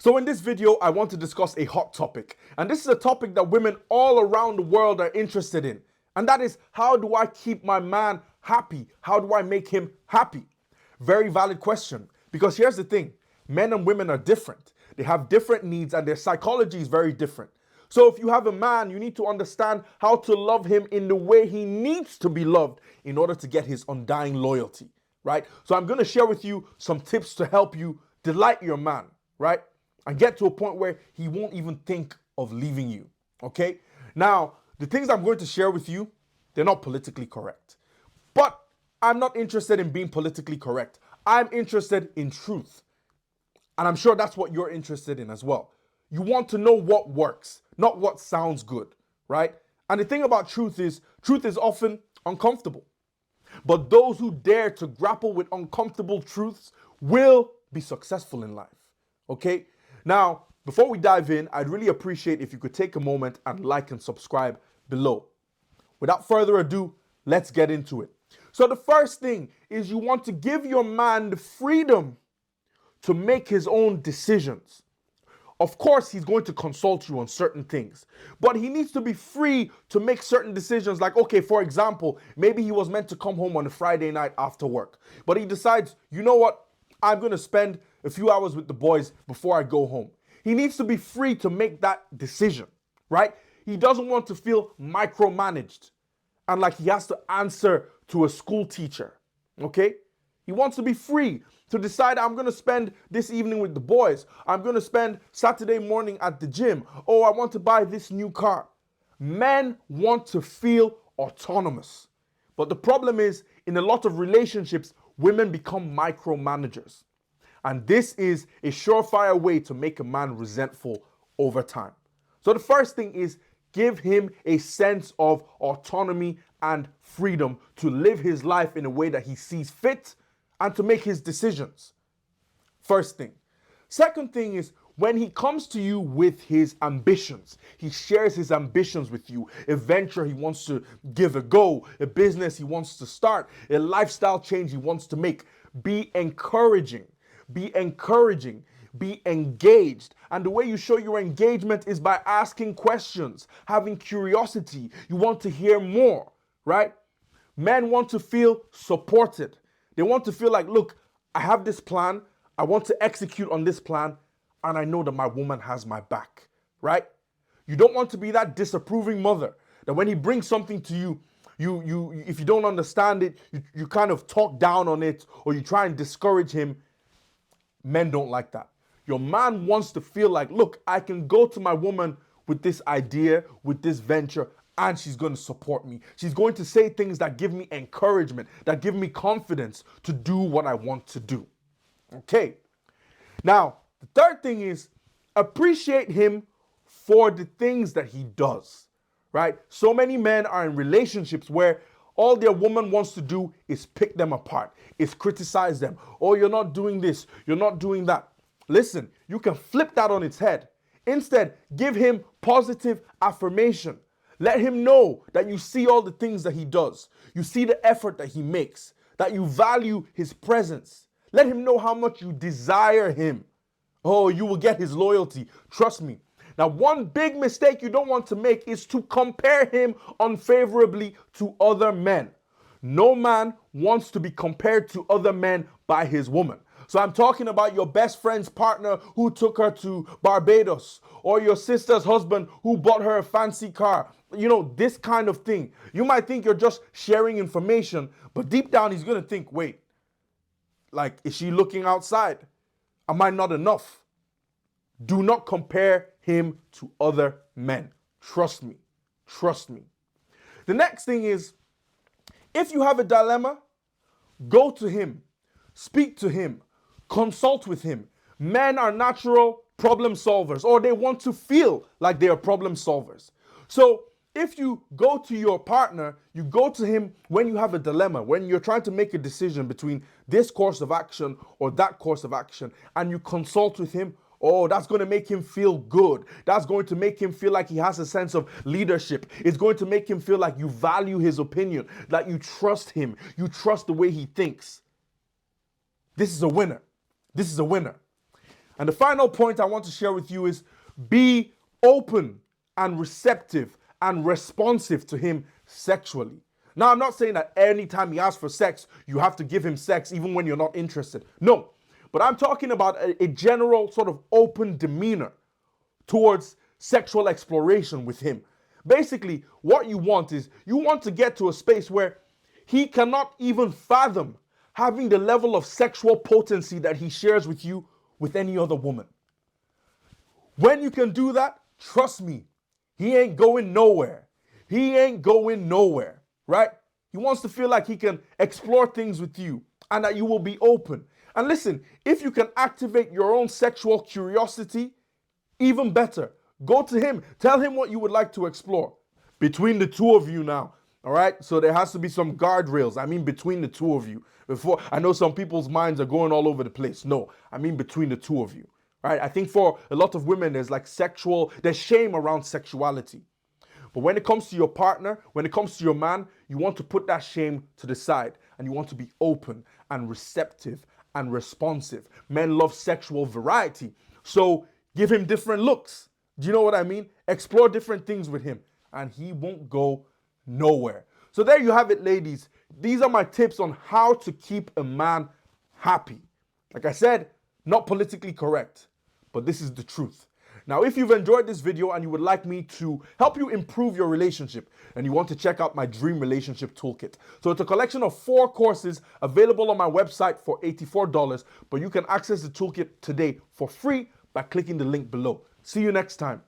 So in this video, I want to discuss a hot topic. And this is a topic that women all around the world are interested in. And that is, how do I keep my man happy? How do I make him happy? Very valid question. Because here's the thing, men and women are different. They have different needs and their psychology is very different. So if you have a man, you need to understand how to love him in the way he needs to be loved in order to get his undying loyalty, right? So I'm going to share with you some tips to help you delight your man, right? And get to a point where he won't even think of leaving you, okay? Now, the things I'm going to share with you, they're not politically correct. But I'm not interested in being politically correct. I'm interested in truth. And I'm sure that's what you're interested in as well. You want to know what works, not what sounds good, right? And the thing about truth is often uncomfortable. But those who dare to grapple with uncomfortable truths will be successful in life, okay? Now, before we dive in, I'd really appreciate if you could take a moment and like and subscribe below. Without further ado, let's get into it. So the first thing is you want to give your man the freedom to make his own decisions. Of course, he's going to consult you on certain things, but he needs to be free to make certain decisions. Like, okay, for example, maybe he was meant to come home on a Friday night after work, but he decides, you know what? I'm going to spend a few hours with the boys before I go home. He needs to be free to make that decision, right? He doesn't want to feel micromanaged and like he has to answer to a school teacher, okay? He wants to be free to decide, I'm going to spend this evening with the boys. I'm going to spend Saturday morning at the gym. Oh, I want to buy this new car. Men want to feel autonomous. But the problem is, in a lot of relationships, women become micromanagers. And this is a surefire way to make a man resentful over time. So the first thing is, give him a sense of autonomy and freedom to live his life in a way that he sees fit and to make his decisions. First thing. Second thing is, when he comes to you with his ambitions, he shares his ambitions with you, a venture he wants to give a go, a business he wants to start, a lifestyle change he wants to make. Be encouraging, be engaged. And the way you show your engagement is by asking questions, having curiosity. You want to hear more, right? Men want to feel supported. They want to feel like, look, I have this plan, I want to execute on this plan, and I know that my woman has my back, right? You don't want to be that disapproving mother that when he brings something to you, if you don't understand it, you kind of talk down on it or you try and discourage him. Men don't like that. Your man wants to feel like, look, I can go to my woman with this idea, with this venture, and she's going to support me. She's going to say things that give me encouragement, that give me confidence to do what I want to do. Okay. Now, the third thing is appreciate him for the things that he does, right? So many men are in relationships where all their woman wants to do is pick them apart, is criticize them. Oh, you're not doing this, you're not doing that. Listen, you can flip that on its head. Instead, give him positive affirmation. Let him know that you see all the things that he does. You see the effort that he makes, that you value his presence. Let him know how much you desire him. Oh, you will get his loyalty. Trust me. Now, one big mistake you don't want to make is to compare him unfavorably to other men. No man wants to be compared to other men by his woman. So I'm talking about your best friend's partner who took her to Barbados, or your sister's husband who bought her a fancy car. You know, this kind of thing. You might think you're just sharing information, but deep down he's going to think, wait, like, is she looking outside? Am I not enough? Do not compare him to other men. Trust me. Trust me. The next thing is, if you have a dilemma, go to him, speak to him, consult with him. Men are natural problem solvers, or they want to feel like they are problem solvers. So if you go to your partner, you go to him when you have a dilemma, when you're trying to make a decision between this course of action or that course of action, and you consult with him. Oh, that's going to make him feel good. That's going to make him feel like he has a sense of leadership. It's going to make him feel like you value his opinion, that you trust him. You trust the way he thinks. This is a winner. This is a winner. And the final point I want to share with you is be open and receptive and responsive to him sexually. Now, I'm not saying that anytime he asks for sex, you have to give him sex even when you're not interested. No, but I'm talking about a general sort of open demeanor towards sexual exploration with him. Basically, what you want is you want to get to a space where he cannot even fathom having the level of sexual potency that he shares with you with any other woman. When you can do that, trust me, he ain't going nowhere. He ain't going nowhere, right? He wants to feel like he can explore things with you and that you will be open. And listen, if you can activate your own sexual curiosity, even better. Go to him. Tell him what you would like to explore. Between the two of you now, all right? So there has to be some guardrails. I mean between the two of you. Before, I know some people's minds are going all over the place. No, I mean between the two of you, right? I think for a lot of women, there's shame around sexuality. But when it comes to your partner, when it comes to your man, you want to put that shame to the side and you want to be open and receptive and responsive. Men love sexual variety. So give him different looks. Do you know what I mean? Explore different things with him and he won't go nowhere. So there you have it, ladies. These are my tips on how to keep a man happy. Like I said, not politically correct, but this is the truth. Now, if you've enjoyed this video and you would like me to help you improve your relationship and you want to check out my Dream Relationship Toolkit. So it's a collection of 4 courses available on my website for $84, but you can access the toolkit today for free by clicking the link below. See you next time.